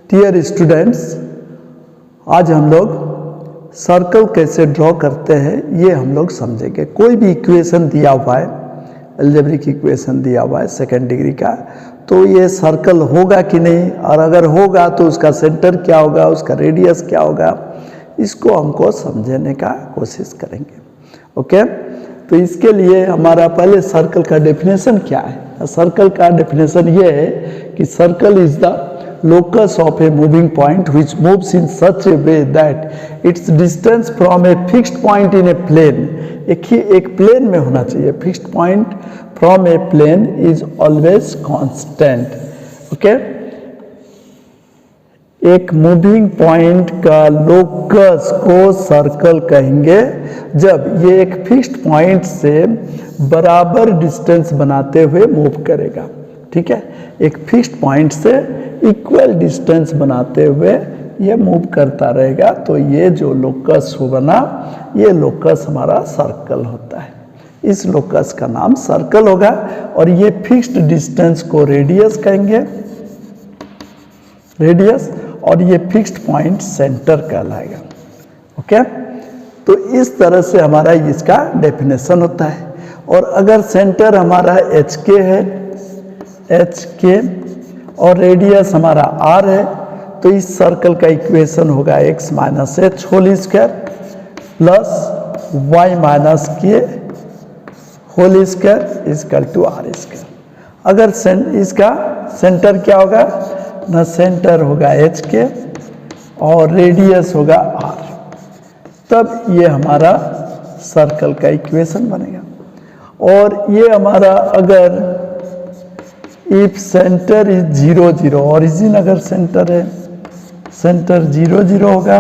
Dear students, आज हम लोग सर्कल कैसे ड्रॉ करते हैं ये हम लोग समझेंगे। कोई भी इक्वेशन दिया हुआ है, अलजेब्रिक इक्वेशन दिया हुआ है सेकेंड डिग्री का, तो ये सर्कल होगा कि नहीं, और अगर होगा तो उसका सेंटर क्या होगा, उसका रेडियस क्या होगा, इसको हमको समझने का कोशिश करेंगे। ओके, तो इसके लिए हमारा पहले सर्कल का डेफिनेशन क्या है। सर्कल का डेफिनेशन ये है कि circle is the locus of a moving point which moves in such a way that its distance from a fixed point in a plane, एक प्लेन में होना चाहिए, fixed point from a plane is always constant. Okay, एक moving point का locus को circle कहेंगे जब ये एक फिक्स्ड पॉइंट से बराबर डिस्टेंस बनाते हुए मूव करेगा। ठीक है, एक फिक्स्ड पॉइंट से इक्वल डिस्टेंस बनाते हुए ये मूव करता रहेगा, तो ये जो लोकस होगा ना, ये लोकस हमारा सर्कल होता है। इस लोकस का नाम सर्कल होगा और ये फिक्स्ड डिस्टेंस को रेडियस कहेंगे, रेडियस, और ये फिक्स्ड पॉइंट सेंटर कहलाएगा। ओके, तो इस तरह से हमारा इसका डेफिनेशन होता है। और अगर सेंटर हमारा एच के है, एच के, और रेडियस हमारा आर है, तो इस सर्कल का इक्वेशन होगा x minus h whole square plus y minus k whole square is equal to r square. अगर इसका सेंटर क्या होगा ना, सेंटर होगा एच के और रेडियस होगा आर, तब ये हमारा सर्कल का इक्वेशन बनेगा। और ये हमारा अगर इफ सेंटर इज 0 0, ओरिजिन अगर सेंटर है, सेंटर 0 0 होगा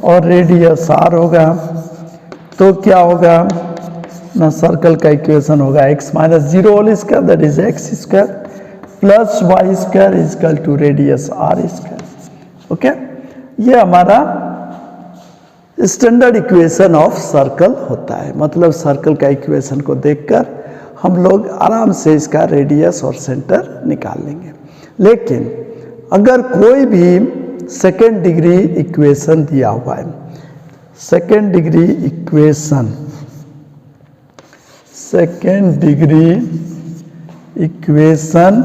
और रेडियस आर होगा, तो क्या होगा ना, सर्कल का इक्वेशन होगा x minus 0 whole square that is x square plus y square is equal to radius r square. Okay, ये हमारा स्टैंडर्ड इक्वेशन ऑफ सर्कल होता है। मतलब सर्कल का इक्वेशन को देखकर हम लोग आराम से इसका रेडियस और सेंटर निकाल लेंगे। लेकिन अगर कोई भी सेकेंड डिग्री इक्वेशन दिया हुआ है, second degree equation, second degree equation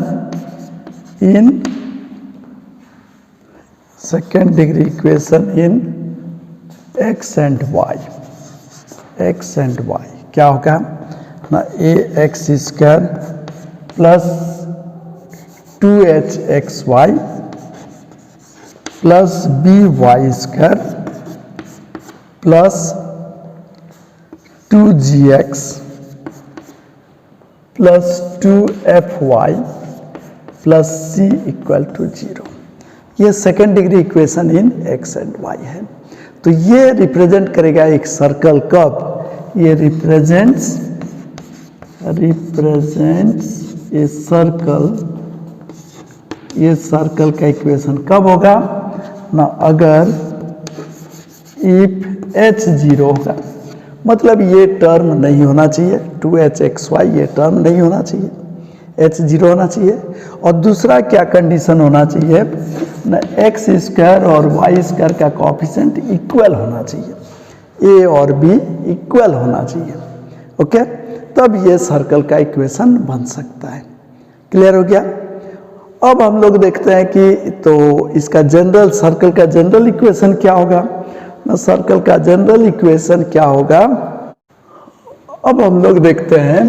in, second degree equation in x and y, x and y क्या होगा ना, a x square plus 2h x y plus b y square plus 2gx plus 2fy plus c equal to 0। ये second degree equation in x and y है। तो ये represent करेगा एक circle कब, ये रिप्रेजेंट्स ए सर्कल, ये circle का इक्वेशन कब होगा ना, अगर इफ h 0 होगा, मतलब ये टर्म नहीं होना चाहिए, 2h एक्स वाई ये टर्म नहीं होना चाहिए, h 0 होना चाहिए। और दूसरा क्या कंडीशन होना चाहिए ना, एक्स स्क्वायर और वाई स्क्वायर का कोएफिशिएंट इक्वल होना चाहिए, a और b इक्वल होना चाहिए। ओके, तब ये सर्कल का इक्वेशन बन सकता है। क्लियर हो गया। अब हम लोग देखते हैं कि तो इसका जनरल, सर्कल का जनरल इक्वेशन क्या होगा ना, सर्कल का जनरल इक्वेशन क्या होगा। अब हम लोग देखते हैं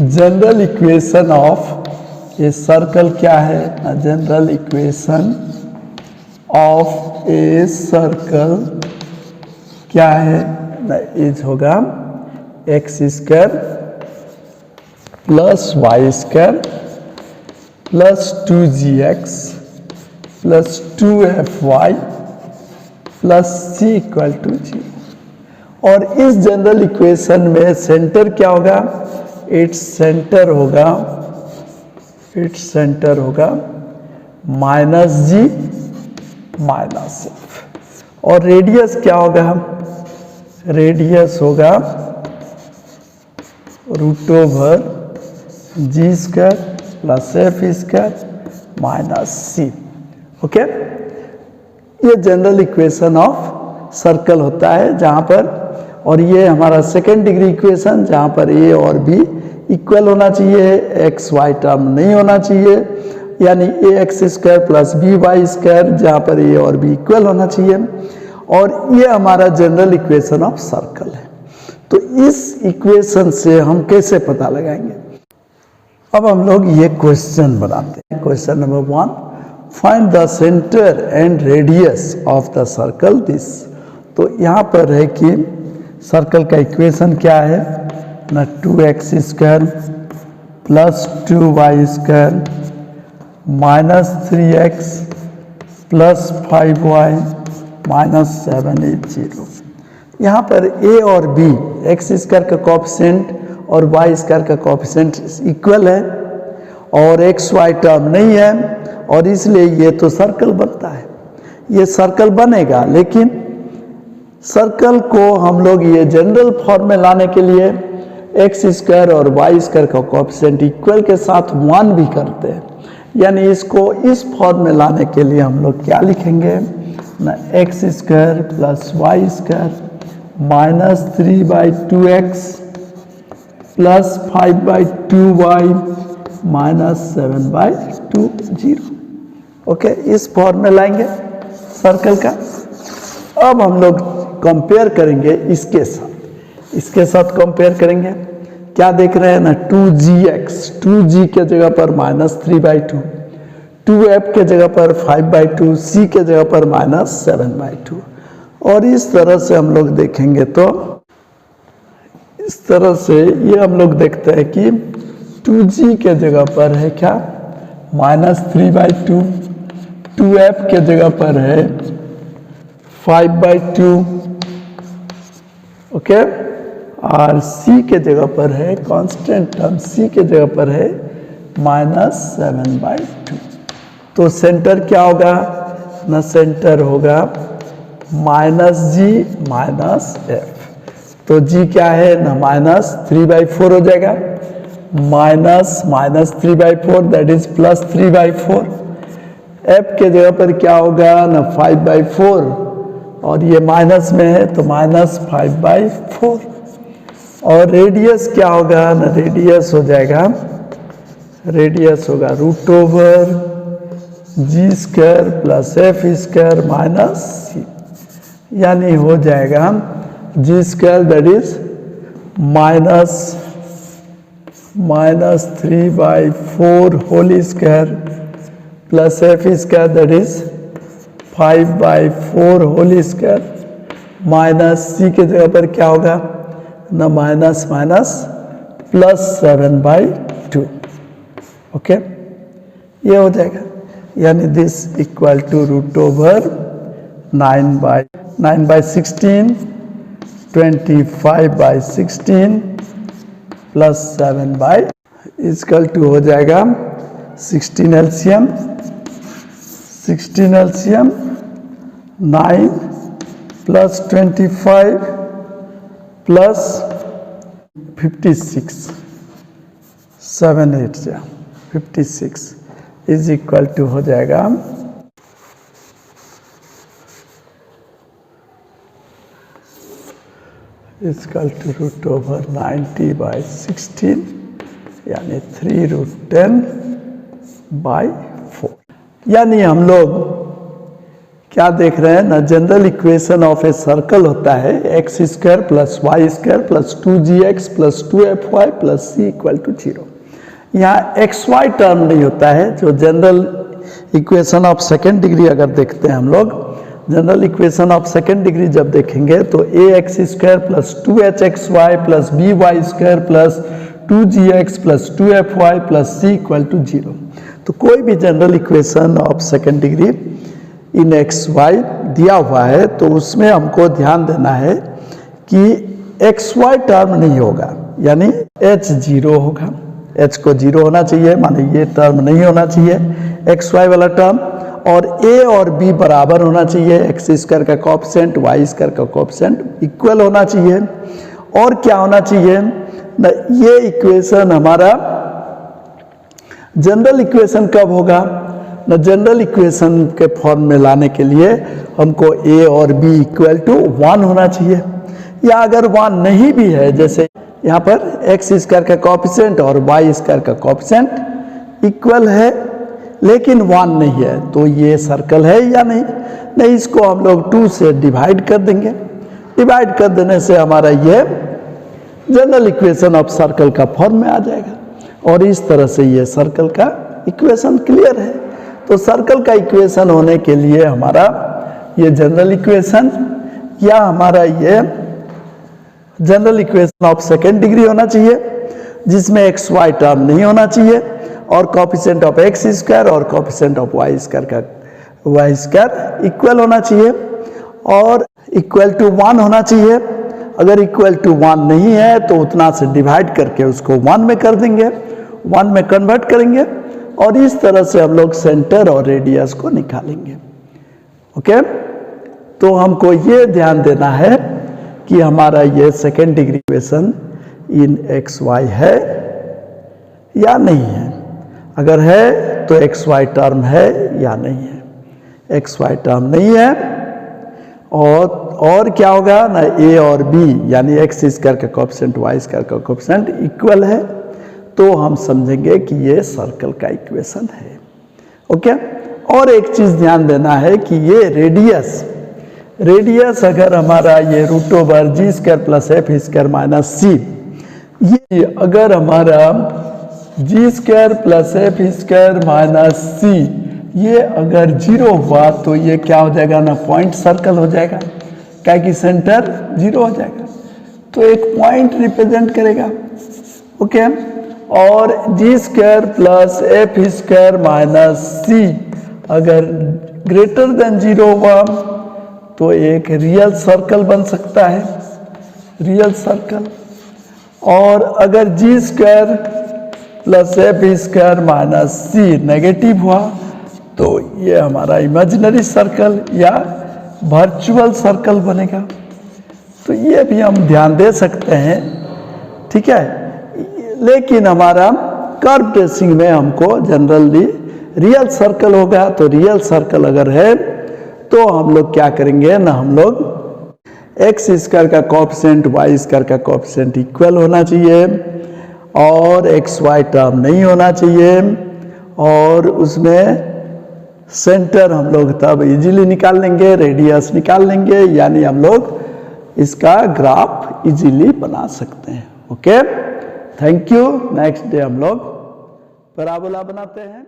general equation of a circle क्या है ना, general equation of a circle क्या है ना, इज होगा x square plus y square plus 2gx plus 2fy plus c equal to 0। और इस जनरल इक्वेशन में सेंटर क्या होगा, इट्स सेंटर होगा, इट्स सेंटर होगा माइनस जी माइनस एफ। और रेडियस क्या होगा, रेडियस होगा root over g square plus f square minus c. Okay, ये जनरल इक्वेशन ऑफ सर्कल होता है जहाँ पर, और ये हमारा सेकेंड डिग्री इक्वेशन जहाँ पर ए और बी इक्वल होना चाहिए, एक्स वाई टर्म नहीं होना चाहिए, यानी a x square plus b y square जहाँ पर ए और बी इक्वल होना चाहिए, और ये हमारा जनरल इक्वेशन ऑफ सर्कल है। तो इस इक्वेशन से हम कैसे पता लगाएंगे? अब हम लोग ये क्वेश्चन बनाते हैं। Question number 1, find the centre and radius of the circle this. तो यहाँ पर है कि सर्कल का इक्वेशन क्या है ना, 2x square plus 2y square minus 3x plus 5y minus 780। यहाँ पर a और b x स्क्वायर का कोएफिशिएंट और y स्क्वायर का कोएफिशिएंट इक्वल है, और एक्स वाई टर्म नहीं है, और इसलिए ये तो सर्कल बनता है। ये सर्कल बनेगा, लेकिन सर्कल को हम लोग ये जनरल फॉर्म में लाने के लिए एक्स स्क्वायर और वाई स्क्वायर का कोएफिशिएंट इक्वल के साथ 1 भी करते हैं, यानी इसको इस फॉर्म में लाने के लिए हम लोग क्या लिखेंगे ना, x square plus y square minus 3/2x plus 5/2y minus 7/2 okay, इस फॉर्म में लाएंगे सर्कल का। अब हम लोग कंपेयर करेंगे इसके साथ कंपेयर करेंगे। क्या देख रहे हैं ना, 2gx, 2g के जगह पर माइनस 3/2, 2f के जगह पर 5/2, c के जगह पर माइनस 7/2, और इस तरह से हम लोग देखेंगे तो इस तरह से ये हम लोग देखते हैं कि 2g के जगह पर है क्या, माइनस 3/2, 2f के जगह पर है 5/2, ओके, और c के जगह पर है कांस्टेंट टर्म, c के जगह पर है माइनस 7/2। तो सेंटर क्या होगा ना, सेंटर होगा माइनस जी माइनस एफ। तो g क्या है ना, माइनस 3/4 हो जाएगा, minus 3/4 that is plus 3/4। f के जगह पर क्या होगा ना, 5/4, और ये माइनस में है तो माइनस 5/4। और रेडियस क्या होगा ना, रेडियस हो जाएगा, रेडियस होगा root over g square plus f square minus c, यानी हो जाएगा g square that is minus 3/4 whole square plus f square that is 5/4 whole square minus c के जगह पर क्या होगा ना, माइनस प्लस 7/2, ओके, ये हो जाएगा, यानी this equal to root over 9/16, 25/16 plus 7 equal to हो जाएगा 16 LCM 9 plus 25 plus 56 7/8 56 is equal to हो जाएगा इक्वल टू रूट ओवर 90/16, यानी 3√10/4। यानी हम लोग क्या देख रहे हैं ना, general equation of a circle होता है x square plus y square plus 2gx plus 2fy plus c equal to 0। यहाँ एक्स वाई टर्म नहीं होता है। जो general equation of second degree अगर देखते हैं हम लोग, general equation of second degree जब देखेंगे तो a x square plus 2hxy plus by square plus 2gx plus 2fy plus c equal to 0। तो कोई भी general equation of second degree in x y दिया हुआ है तो उसमें हमको ध्यान देना है कि एक्स वाई टर्म नहीं होगा, यानी h 0 होगा, h को 0 होना चाहिए, माने ये टर्म नहीं होना चाहिए एक्स वाई वाला टर्म, और a और b बराबर होना चाहिए, एक्स स्क्वायर का कोएफिशिएंट वाई स्क्वायर का कोएफिशिएंट इक्वल होना चाहिए। और क्या होना चाहिए ना, ये इक्वेशन हमारा जनरल इक्वेशन कब होगा ना जनरल इक्वेशन के फॉर्म में लाने के लिए हमको a और b इक्वल टू 1 होना चाहिए, या अगर 1 नहीं भी है, जैसे यहाँ पर एक्स स्क्वायर का कोएफिशिएंट और वाई स्क्वायर का कोएफिशिएंट इक्वल है लेकिन 1 नहीं है, तो ये सर्कल है या नहीं? नहीं, इसको हम लोग 2 से डिवाइड कर देंगे। डिवाइड कर देने से हमारा ये जनरल इक्वेशन ऑफ सर्कल का फॉर्म में आ जाएगा और इस तरह से ये सर्कल का इक्वेशन क्लियर है। तो सर्कल का इक्वेशन होने के लिए हमारा ये जनरल इक्वेशन या हमारा ये general equation of second degree होना चाहिए, जिसमें एक्स वाई टर्म नहीं होना चाहिए और कोएफिशिएंट ऑफ एक्स स्क्वायर और coefficient of y square equal होना चाहिए और इक्वल टू 1 होना चाहिए। अगर इक्वल टू 1 नहीं है तो उतना से डिवाइड करके उसको 1 में कर देंगे, 1 में कन्वर्ट करेंगे और इस तरह से हम लोग सेंटर और रेडियस को निकालेंगे। ओके, तो हमको ये ध्यान देना है कि हमारा ये second degree equation in x y है या नहीं है। अगर है तो एक्स वाई टर्म है या नहीं है। एक्स वाई टर्म नहीं है और क्या होगा ना, ए और बी यानी एक्स स्क्वायर का कोएफिशिएंट वाई स्क्वायर का कोएफिशिएंट इक्वल है, तो हम समझेंगे कि ये सर्कल का इक्वेशन है। ओके, और एक चीज ध्यान देना है कि ये रेडियस अगर हमारा ये root over g square plus f square minus c, ये अगर हमारा g square plus f square minus c ये अगर 0 हुआ तो ये क्या हो जाएगा ना, पॉइंट सर्कल हो जाएगा, क्या कि सेंटर 0 हो जाएगा, तो एक पॉइंट रिप्रेजेंट करेगा। ओके, और g square plus f square minus c अगर ग्रेटर देन 0 हुआ तो एक रियल सर्कल बन सकता है, रियल सर्कल। और अगर g square plus f square minus c negative हुआ तो ये हमारा इमेजिनरी सर्कल या वर्चुअल सर्कल बनेगा। तो ये भी हम ध्यान दे सकते हैं, ठीक है। लेकिन हमारा कर्व ट्रेसिंग में हमको जनरली रियल सर्कल होगा, तो रियल सर्कल अगर है तो हम लोग क्या करेंगे ना, हम लोग एक्स स्क्वायर का कोएफिशिएंट वाई स्क्वायर का कोएफिशिएंट इक्वल होना चाहिए और एक्स वाई टर्म नहीं होना चाहिए और उसमें सेंटर हम लोग तब इजीली निकाल लेंगे, रेडियस निकाल लेंगे, यानी हम लोग इसका ग्राफ इजीली बना सकते हैं। Okay, thank you. Next day हम लोग पैराबोला बनाते हैं।